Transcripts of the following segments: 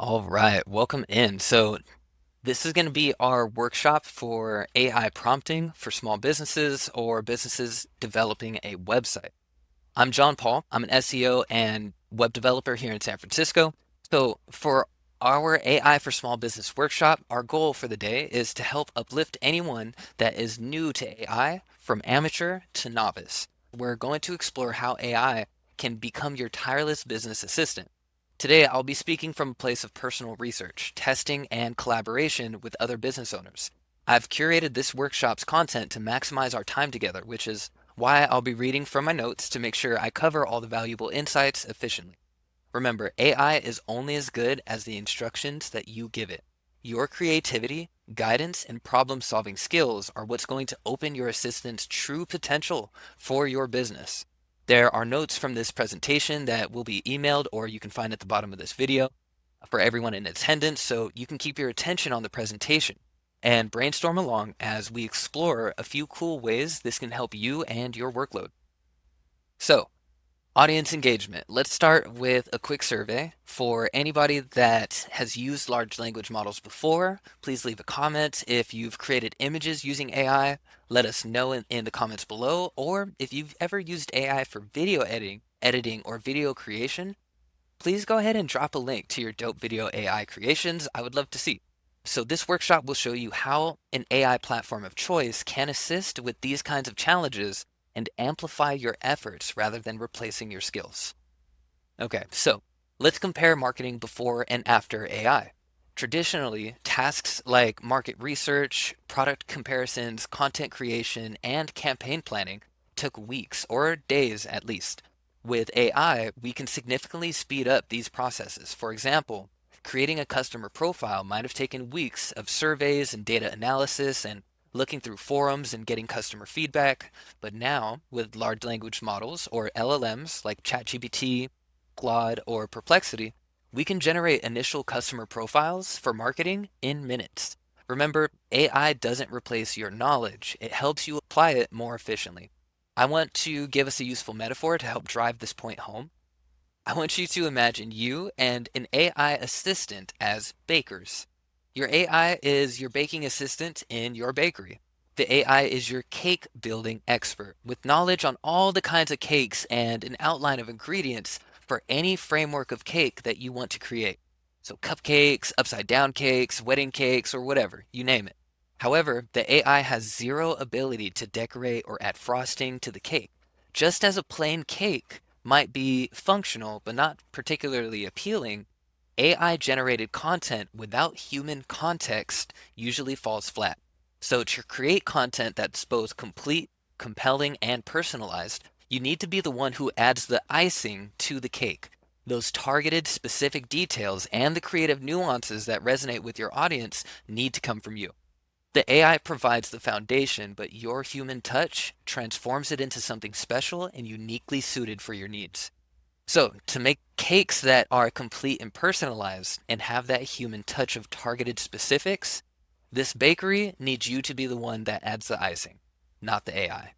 All right, welcome in. So, this is going to be our workshop for AI prompting for small businesses or businesses developing a website. I'm John Paul. I'm an SEO and web developer here in San Francisco. So, for our AI for small business workshop, our goal for the day is to help uplift anyone that is new to AI from amateur to novice. We're going to explore how AI can become your tireless business assistant. Today, I'll be speaking from a place of personal research, testing, and collaboration with other business owners. I've curated this workshop's content to maximize our time together, which is why I'll be reading from my notes to make sure I cover all the valuable insights efficiently. Remember, AI is only as good as the instructions that you give it. Your creativity, guidance, and problem solving skills are what's going to open your assistant's true potential for your business. There are notes from this presentation that will be emailed or you can find at the bottom of this video for everyone in attendance so you can keep your attention on the presentation and brainstorm along as we explore a few cool ways this can help you and your workload. So, audience engagement. Let's start with a quick survey. For anybody that has used large language models before, please leave a comment. If you've created images using AI, let us know in the comments below. Or if you've ever used AI for video editing or video creation, please go ahead and drop a link to your dope video AI creations. I would love to see. So this workshop will show you how an AI platform of choice can assist with these kinds of challenges and amplify your efforts rather than replacing your skills. Okay, so let's compare marketing before and after AI. Traditionally, tasks like market research, product comparisons, content creation, and campaign planning took weeks or days at least. With AI, we can significantly speed up these processes. For example, creating a customer profile might have taken weeks of surveys and data analysis and looking through forums and getting customer feedback. But now, with large language models or LLMs like ChatGPT, Claude, or Perplexity, we can generate initial customer profiles for marketing in minutes. Remember, AI doesn't replace your knowledge, it helps you apply it more efficiently. I want to give us a useful metaphor to help drive this point home. I want you to imagine you and an AI assistant as bakers. Your AI is your baking assistant in your bakery. The AI is your cake building expert with knowledge on all the kinds of cakes and an outline of ingredients for any framework of cake that you want to create. So, cupcakes, upside down cakes, wedding cakes, or whatever, you name it. However, the AI has zero ability to decorate or add frosting to the cake. Just as a plain cake might be functional but not particularly appealing, AI generated content without human context usually falls flat. So, to create content that's both complete, compelling, and personalized, you need to be the one who adds the icing to the cake. Those targeted, specific details and the creative nuances that resonate with your audience need to come from you. The AI provides the foundation, but your human touch transforms it into something special and uniquely suited for your needs. So, to make cakes that are complete and personalized and have that human touch of targeted specifics, this bakery needs you to be the one that adds the icing, not the AI.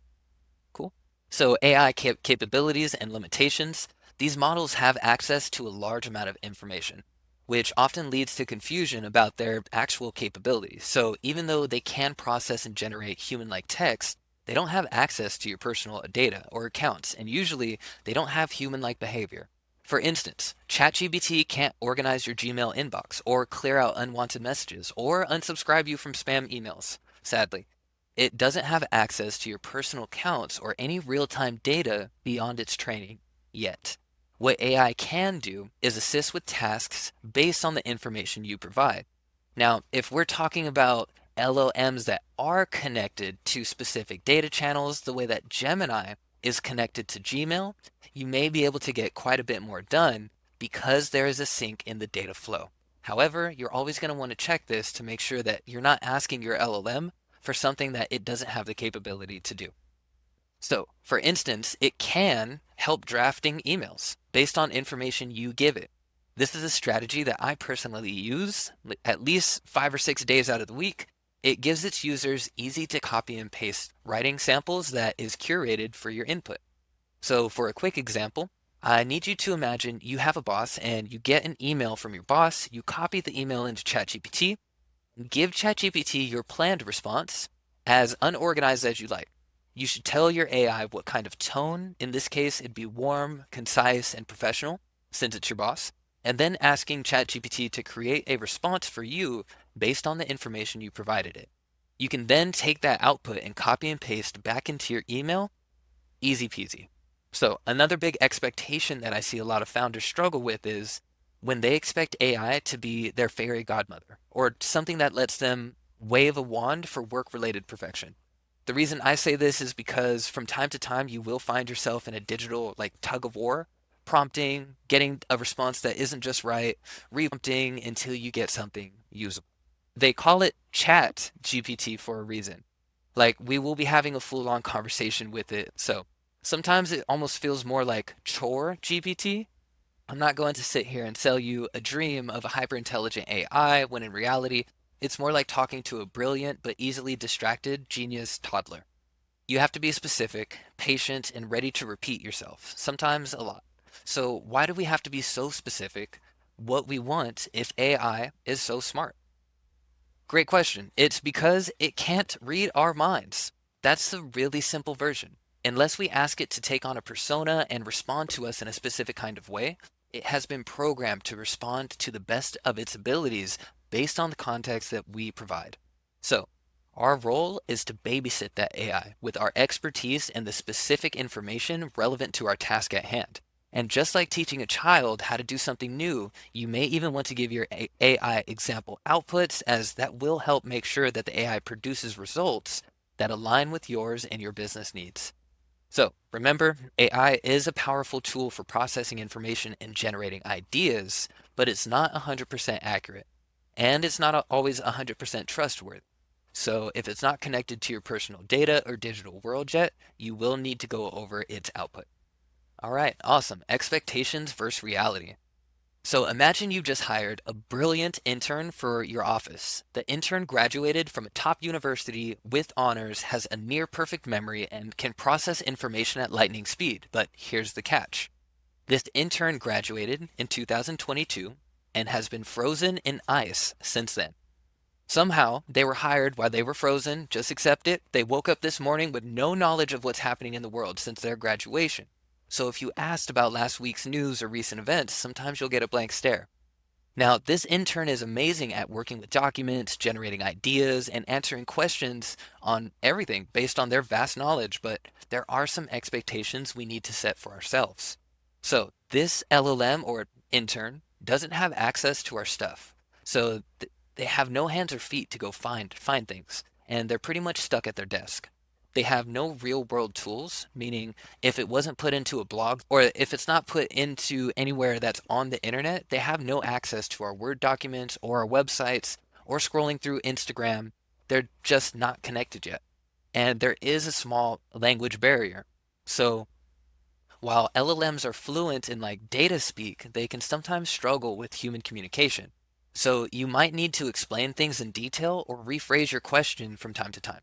Cool. So, AI capabilities and limitations. These models have access to a large amount of information, which often leads to confusion about their actual capabilities. So, even though they can process and generate human like text, they don't have access to your personal data or accounts, and usually they don't have human like behavior. For instance, ChatGPT can't organize your Gmail inbox or clear out unwanted messages or unsubscribe you from spam emails, sadly. It doesn't have access to your personal accounts or any real-time data beyond its training yet. What AI can do is assist with tasks based on the information you provide. Now, if we're talking about LLMs that are connected to specific data channels, the way that Gemini is connected to Gmail, you may be able to get quite a bit more done because there is a sync in the data flow. However, you're always going to want to check this to make sure that you're not asking your LLM for something that it doesn't have the capability to do. So, for instance, it can help drafting emails based on information you give it. This is a strategy that I personally use at least 5 or 6 days out of the week. It gives its users easy to copy and paste writing samples that is curated for your input. So, for a quick example, I need you to imagine you have a boss and you get an email from your boss. You copy the email into ChatGPT, give ChatGPT your planned response as unorganized as you like. You should tell your AI what kind of tone, in this case, it'd be warm, concise, and professional, since it's your boss, and then asking ChatGPT to create a response for you based on the information you provided it. You can then take that output and copy and paste back into your email. Easy peasy. So, another big expectation that I see a lot of founders struggle with is when they expect AI to be their fairy godmother or something that lets them wave a wand for work related perfection. The reason I say this is because from time to time you will find yourself in a digital like tug of war, prompting, getting a response that isn't just right, reprompting until you get something usable. They call it Chat GPT for a reason. Like we will be having a full on conversation with it. So sometimes it almost feels more like chore GPT. I'm not going to sit here and sell you a dream of a hyper intelligent AI when in reality, it's more like talking to a brilliant but easily distracted genius toddler. You have to be specific, patient, and ready to repeat yourself, sometimes a lot. So, why do we have to be so specific what we want if AI is so smart? Great question. It's because it can't read our minds. That's the really simple version. Unless we ask it to take on a persona and respond to us in a specific kind of way, it has been programmed to respond to the best of its abilities based on the context that we provide. So, our role is to babysit that AI with our expertise and the specific information relevant to our task at hand. And just like teaching a child how to do something new, you may even want to give your AI example outputs, as that will help make sure that the AI produces results that align with yours and your business needs. So remember, AI is a powerful tool for processing information and generating ideas, but it's not 100% accurate. And it's not always 100% trustworthy. So if it's not connected to your personal data or digital world yet, you will need to go over its output. All right, awesome. Expectations versus reality. So imagine you just hired a brilliant intern for your office. The intern graduated from a top university with honors, has a near perfect memory, and can process information at lightning speed. But here's the catch. This intern graduated in 2022 and has been frozen in ice since then. Somehow, they were hired while they were frozen. Just accept it. They woke up this morning with no knowledge of what's happening in the world since their graduation. So if you asked about last week's news or recent events, sometimes you'll get a blank stare. Now, this intern is amazing at working with documents, generating ideas, and answering questions on everything based on their vast knowledge, but there are some expectations we need to set for ourselves. So, this LLM or intern doesn't have access to our stuff. So, they have no hands or feet to go find things, and they're pretty much stuck at their desk. They have no real world tools, meaning if it wasn't put into a blog or if it's not put into anywhere that's on the internet, they have no access to our Word documents or our websites or scrolling through Instagram. They're just not connected yet. And there is a small language barrier. So while LLMs are fluent in like data speak, they can sometimes struggle with human communication. So you might need to explain things in detail or rephrase your question from time to time.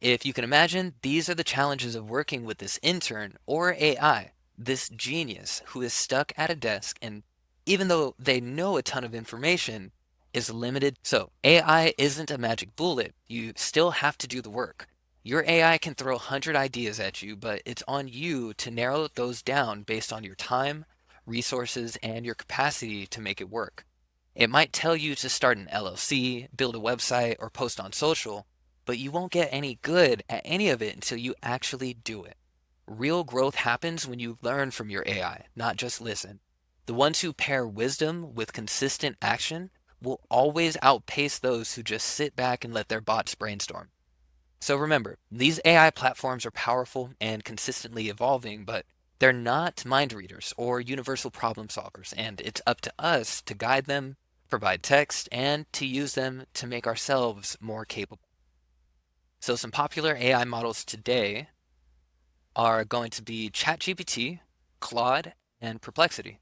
If you can imagine, these are the challenges of working with this intern or AI, this genius who is stuck at a desk and even though they know a ton of information, is limited. So AI isn't a magic bullet. You still have to do the work. Your AI can throw 100 ideas at you, but it's on you to narrow those down based on your time, resources, and your capacity to make it work. It might tell you to start an LLC, build a website, or post on social, but you won't get any good at any of it until you actually do it. Real growth happens when you learn from your AI, not just listen. The ones who pair wisdom with consistent action will always outpace those who just sit back and let their bots brainstorm. So remember, these AI platforms are powerful and consistently evolving, but they're not mind readers or universal problem solvers, and it's up to us to guide them, provide text, and to use them to make ourselves more capable. So some popular AI models today are going to be ChatGPT, Claude, and Perplexity.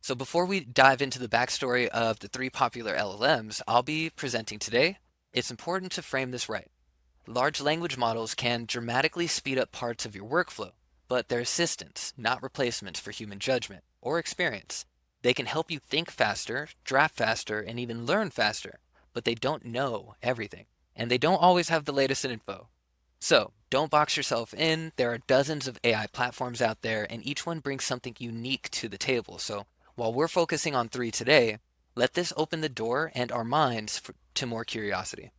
So before we dive into the backstory of the three popular LLMs I'll be presenting today, it's important to frame this right. Large language models can dramatically speed up parts of your workflow. but they're assistants, not replacements for human judgment or experience. They can help you think faster, draft faster, and even learn faster, but they don't know everything, and they don't always have the latest info. So, don't box yourself in. There are dozens of AI platforms out there, and each one brings something unique to the table. So, while we're focusing on three today, let this open the door and our minds to more curiosity.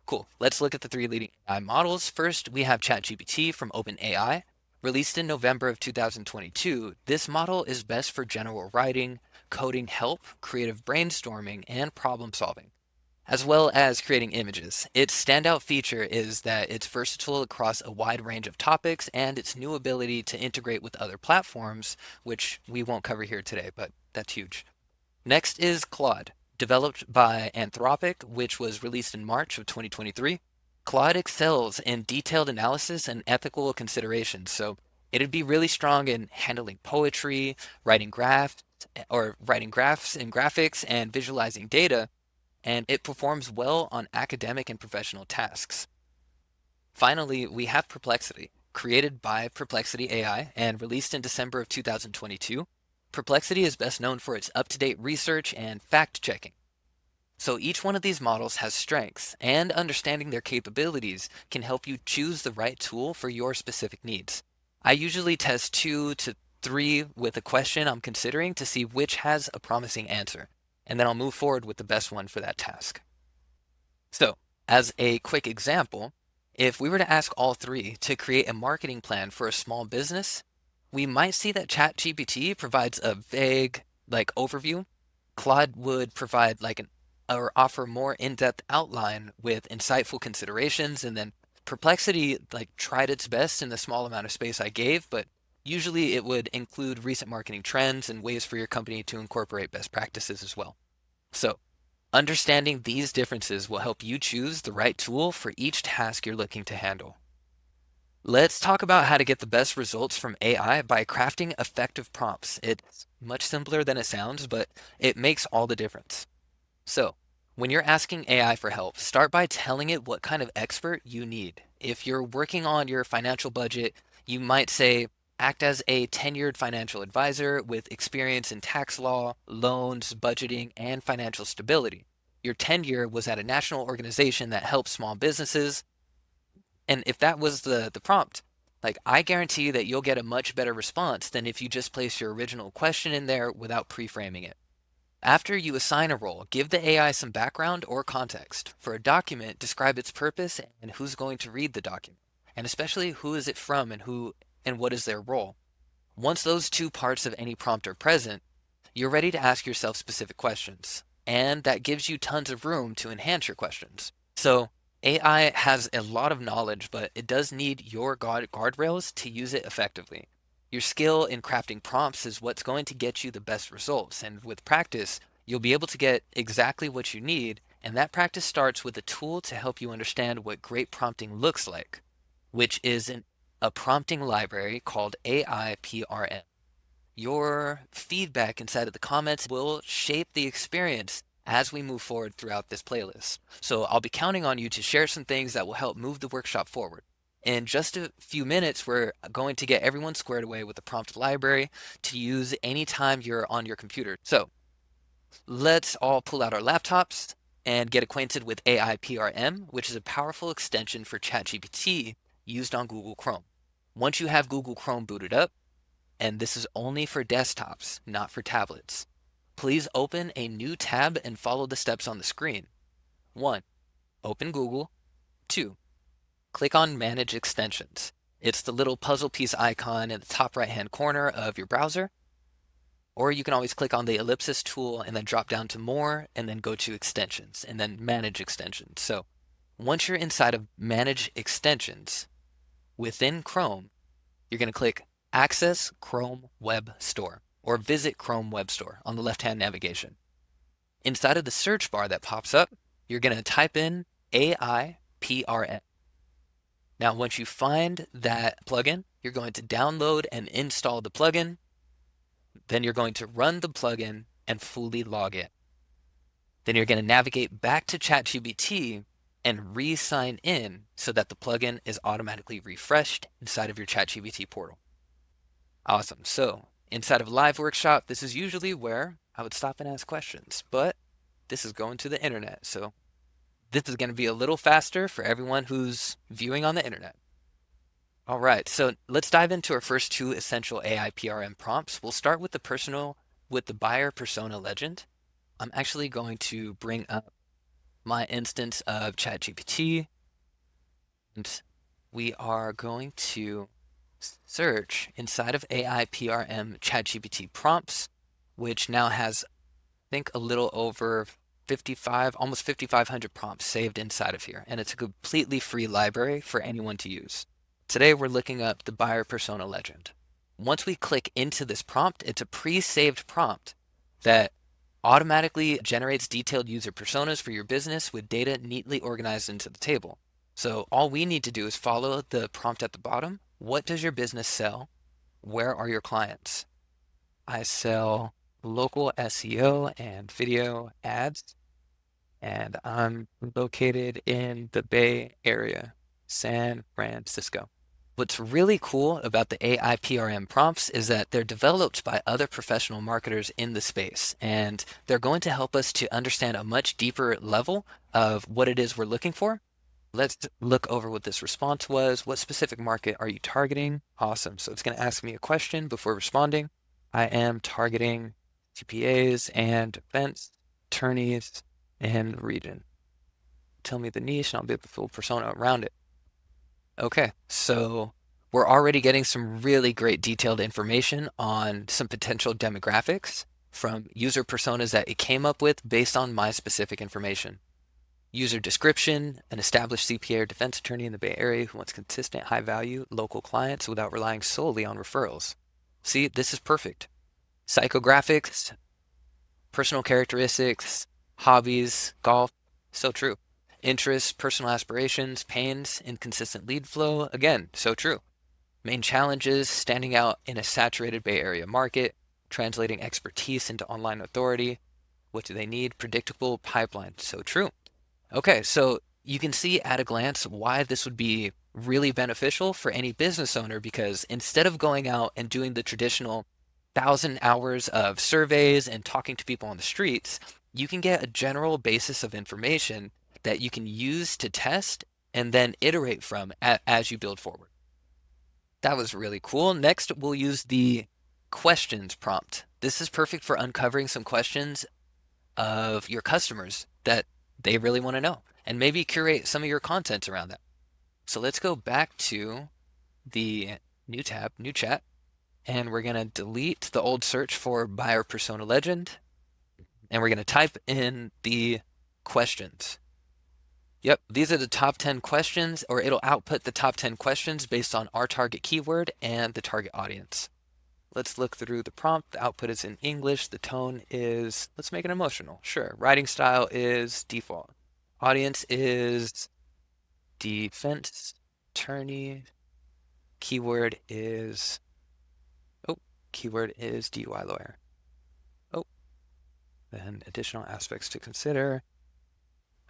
Cool. Let's look at the three leading AI models. First, we have ChatGPT from OpenAI. Released in November of 2022, this model is best for general writing, coding help, creative brainstorming, and problem solving, as well as creating images. Its standout feature is that it's versatile across a wide range of topics and its new ability to integrate with other platforms, which we won't cover here today, but that's huge. Next is Claude, developed by Anthropic, which was released in March of 2023. Claude excels in detailed analysis and ethical considerations, so it'd be really strong in handling poetry, writing graphs, or writing graphs and graphics and visualizing data, and it performs well on academic and professional tasks. Finally, we have Perplexity, created by Perplexity AI and released in December of 2022. Perplexity is best known for its up-to-date research and fact-checking. So each one of these models has strengths, and understanding their capabilities can help you choose the right tool for your specific needs. I usually test 2 to 3 with a question I'm considering to see which has a promising answer, and then I'll move forward with the best one for that task. So, as a quick example, if we were to ask all three to create a marketing plan for a small business, we might see that ChatGPT provides a vague, like, overview. Claude would provide like an or offer more in-depth outline with insightful considerations, and then Perplexity like tried its best in the small amount of space I gave, but usually it would include recent marketing trends and ways for your company to incorporate best practices as well. So, understanding these differences will help you choose the right tool for each task you're looking to handle. Let's talk about how to get the best results from AI by crafting effective prompts. It's much simpler than it sounds, but it makes all the difference. So, when you're asking AI for help, start by telling it what kind of expert you need. If you're working on your financial budget, you might say, act as a tenured financial advisor with experience in tax law, loans, budgeting, and financial stability. Your tenure was at a national organization that helps small businesses. And if that was the prompt, like I guarantee that you'll get a much better response than if you just place your original question in there without pre-framing it. After you assign a role, give the AI some background or context. For a document, describe its purpose and who's going to read the document, and especially who is it from and what is their role. Once those two parts of any prompt are present, you're ready to ask yourself specific questions, and that gives you tons of room to enhance your questions. So, AI has a lot of knowledge, but it does need your guardrails to use it effectively. Your skill in crafting prompts is what's going to get you the best results, and with practice, you'll be able to get exactly what you need, and that practice starts with a tool to help you understand what great prompting looks like, which is a prompting library called AIPRM. Your feedback inside of the comments will shape the experience as we move forward throughout this playlist. So I'll be counting on you to share some things that will help move the workshop forward. In just a few minutes, we're going to get everyone squared away with the prompt library to use anytime you're on your computer. So let's all pull out our laptops and get acquainted with AIPRM, which is a powerful extension for ChatGPT used on Google Chrome. Once you have Google Chrome booted up, and this is only for desktops, not for tablets, please open a new tab and follow the steps on the screen. 1. Open Google. 2. Click on Manage Extensions. It's the little puzzle piece icon in the top right-hand corner of your browser. Or you can always click on the ellipsis tool and then drop down to More and then go to Extensions and then Manage Extensions. So once you're inside of Manage Extensions within Chrome, you're going to click Access Chrome Web Store or Visit Chrome Web Store on the left-hand navigation. Inside of the search bar that pops up, you're going to type in AIPRM. Now, once you find that plugin, you're going to download and install the plugin. Then you're going to run the plugin and fully log in. Then you're going to navigate back to ChatGPT and re-sign in so that the plugin is automatically refreshed inside of your ChatGPT portal. Awesome. So inside of a live workshop, this is usually where I would stop and ask questions, but this is going to the internet. So this is going to be a little faster for everyone who's viewing on the internet. All right, so let's dive into our first two essential AIPRM prompts. We'll start with the buyer persona legend. I'm actually going to bring up my instance of ChatGPT, and we are going to search inside of AIPRM ChatGPT prompts, which now has, I think, a little over 55, almost 5,500 prompts saved inside of here, and it's a completely free library for anyone to use. Today we're looking up the buyer persona legend. Once we click into this prompt, it's a pre-saved prompt that automatically generates detailed user personas for your business with data neatly organized into the table. So all we need to do is follow the prompt at the bottom. What does your business sell? Where are your clients? I sell local SEO and video ads, and I'm located in the Bay Area, San Francisco. What's really cool about the AIPRM prompts is that they're developed by other professional marketers in the space, and they're going to help us to understand a much deeper level of what it is we're looking for. Let's look over what this response was. What specific market are you targeting? Awesome. So it's going to ask me a question before responding. I am targeting CPAs and defense attorneys in the region. Tell me the niche, and I'll build the full persona around it. Okay, so we're already getting some really great detailed information on some potential demographics from user personas that it came up with based on my specific information. User description, an established CPA or defense attorney in the Bay Area who wants consistent, high value local clients without relying solely on referrals. See, this is perfect. Psychographics, personal characteristics, hobbies, golf, so true. Interests, personal aspirations, pains, inconsistent lead flow, again, so true. Main challenges, standing out in a saturated Bay Area market, translating expertise into online authority. What do they need? Predictable pipeline, so true. Okay, so you can see at a glance why this would be really beneficial for any business owner, because instead of going out and doing the traditional 1,000 hours of surveys and talking to people on the streets, you can get a general basis of information that you can use to test and then iterate from as you build forward. That was really cool. Next, we'll use the questions prompt. This is perfect for uncovering some questions of your customers that they really want to know, and maybe curate some of your content around that. So let's go back to the new tab, new chat, and we're going to delete the old search for buyer persona legend, and we're going to type in the questions. Yep, these are the top 10 questions, or it'll output the top 10 questions based on our target keyword and the target audience. Let's look through the prompt. The output is in English. The tone is, let's make it emotional. Sure. Writing style is default. Audience is defense attorney. Keyword is DUI lawyer. Oh, then additional aspects to consider.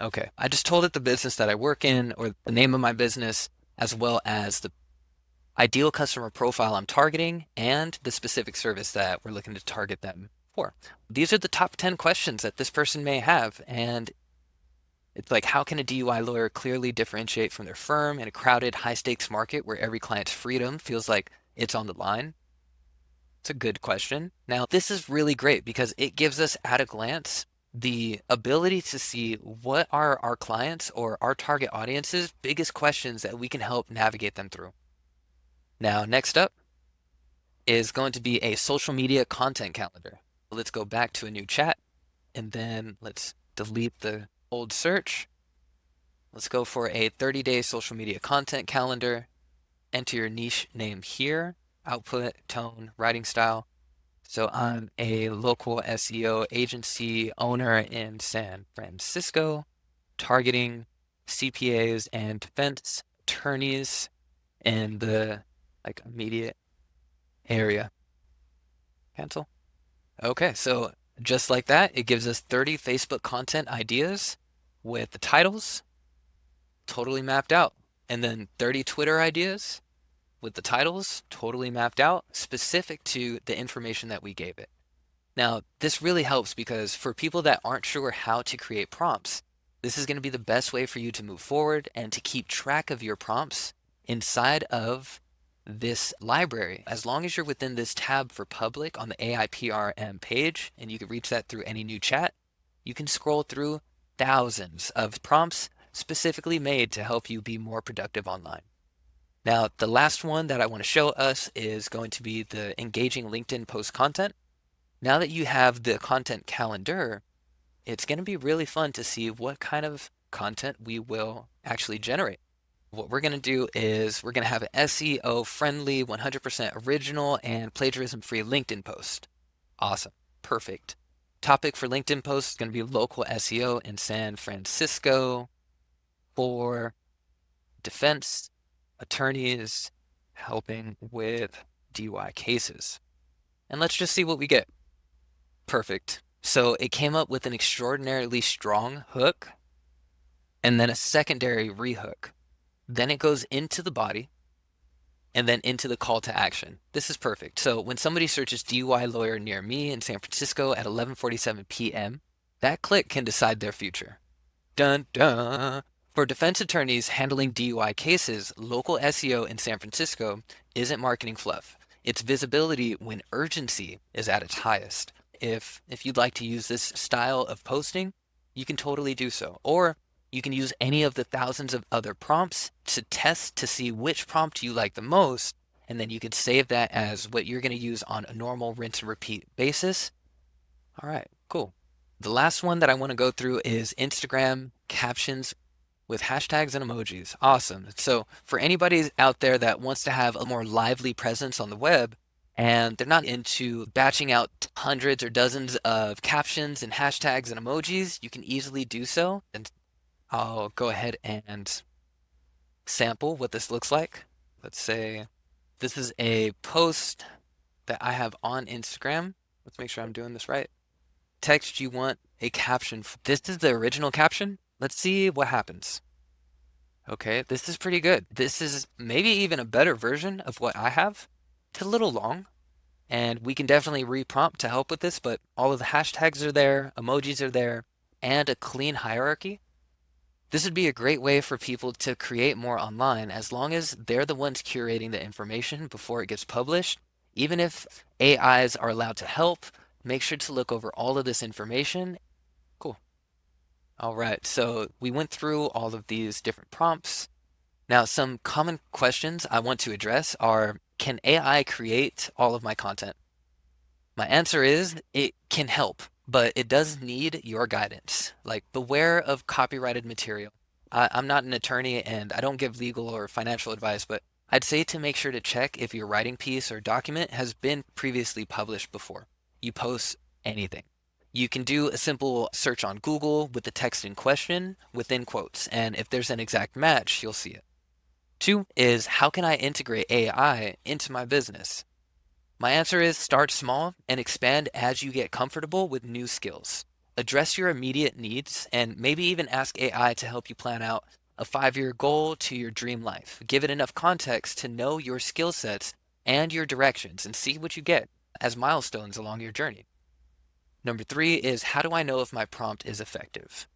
Okay, I just told it the business that I work in, or the name of my business, as well as the ideal customer profile I'm targeting and the specific service that we're looking to target them for. These are the top 10 questions that this person may have, and it's like, how can a DUI lawyer clearly differentiate from their firm in a crowded, high-stakes market where every client's freedom feels like it's on the line? It's a good question. Now, this is really great because it gives us at a glance the ability to see what are our clients or our target audience's biggest questions that we can help navigate them through. Now, next up is going to be a social media content calendar. Let's go back to a new chat, and then let's delete the old search. Let's go for a 30-day social media content calendar. Enter your niche name here, output, tone, writing style. So I'm a local SEO agency owner in San Francisco, targeting CPAs and defense attorneys in the immediate area. Cancel. Okay, so just like that, it gives us 30 Facebook content ideas with the titles totally mapped out, and then 30 Twitter ideas with the titles totally mapped out, specific to the information that we gave it. Now, this really helps because for people that aren't sure how to create prompts, this is going to be the best way for you to move forward and to keep track of your prompts inside of this library. As long as you're within this tab for public on the AIPRM page, and you can reach that through any new chat, you can scroll through thousands of prompts specifically made to help you be more productive online. Now, the last one that I want to show us is going to be the engaging LinkedIn post content. Now that you have the content calendar, it's going to be really fun to see what kind of content we will actually generate. What we're going to do is we're going to have an SEO friendly, 100% original, and plagiarism free LinkedIn post. Awesome. Perfect. Topic for LinkedIn post is going to be local SEO in San Francisco for defense attorneys helping with DUI cases. And let's just see what we get. Perfect. So it came up with an extraordinarily strong hook and then a secondary rehook. Then it goes into the body and then into the call to action. This is perfect. So when somebody searches DUI lawyer near me in San Francisco at 11:47 p.m., that click can decide their future. Dun dun. For defense attorneys handling DUI cases, local SEO in San Francisco isn't marketing fluff. It's visibility when urgency is at its highest. If you'd like to use this style of posting, you can totally do so. Or you can use any of the thousands of other prompts to test to see which prompt you like the most, and then you can save that as what you're going to use on a normal rinse and repeat basis. All right, cool. The last one that I want to go through is Instagram captions with hashtags and emojis. Awesome. So for anybody out there that wants to have a more lively presence on the web and they're not into batching out hundreds or dozens of captions and hashtags and emojis, you can easily do so. And I'll go ahead and sample what this looks like. Let's say this is a post that I have on Instagram. Let's make sure I'm doing this right. Text you want a caption. This is the original caption. Let's see what happens. Okay, this is pretty good. This is maybe even a better version of what I have. It's a little long, and we can definitely reprompt to help with this, but all of the hashtags are there, emojis are there, and a clean hierarchy. This would be a great way for people to create more online as long as they're the ones curating the information before it gets published. Even if AIs are allowed to help, make sure to look over all of this information. Cool. All right, so we went through all of these different prompts. Now, some common questions I want to address are, can AI create all of my content? My answer is it can help, but it does need your guidance. Like, beware of copyrighted material. I'm not an attorney and I don't give legal or financial advice, but I'd say to make sure to check if your writing piece or document has been previously published before you post anything. You can do a simple search on Google with the text in question within quotes, and if there's an exact match, you'll see it. Two is, how can I integrate AI into my business? My answer is start small and expand as you get comfortable with new skills. Address your immediate needs and maybe even ask AI to help you plan out a 5-year goal to your dream life. Give it enough context to know your skill sets and your directions and see what you get as milestones along your journey. Number 3 is, how do I know if my prompt is effective?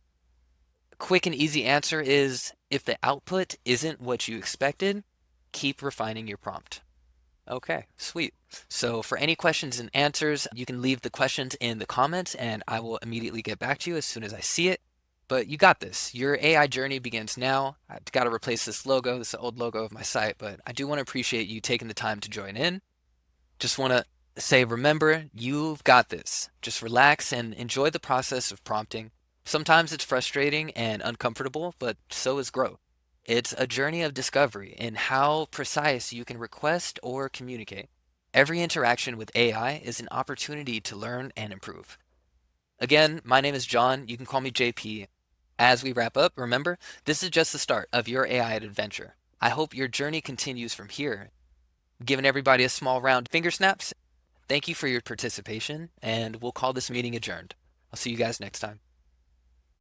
A quick and easy answer is, if the output isn't what you expected, keep refining your prompt. Okay, sweet. So for any questions and answers, you can leave the questions in the comments and I will immediately get back to you as soon as I see it. But you got this. Your AI journey begins now. I've got to replace this logo. This is the old logo of my site, but I do want to appreciate you taking the time to join in. Just want to say, remember, you've got this. Just relax and enjoy the process of prompting. Sometimes it's frustrating and uncomfortable, but so is growth. It's a journey of discovery in how precise you can request or communicate. Every interaction with AI is an opportunity to learn and improve. Again, my name is John. You can call me JP. As we wrap up, remember, this is just the start of your AI adventure. I hope your journey continues from here. Giving everybody a small round finger snaps. Thank you for your participation, and we'll call this meeting adjourned. I'll see you guys next time.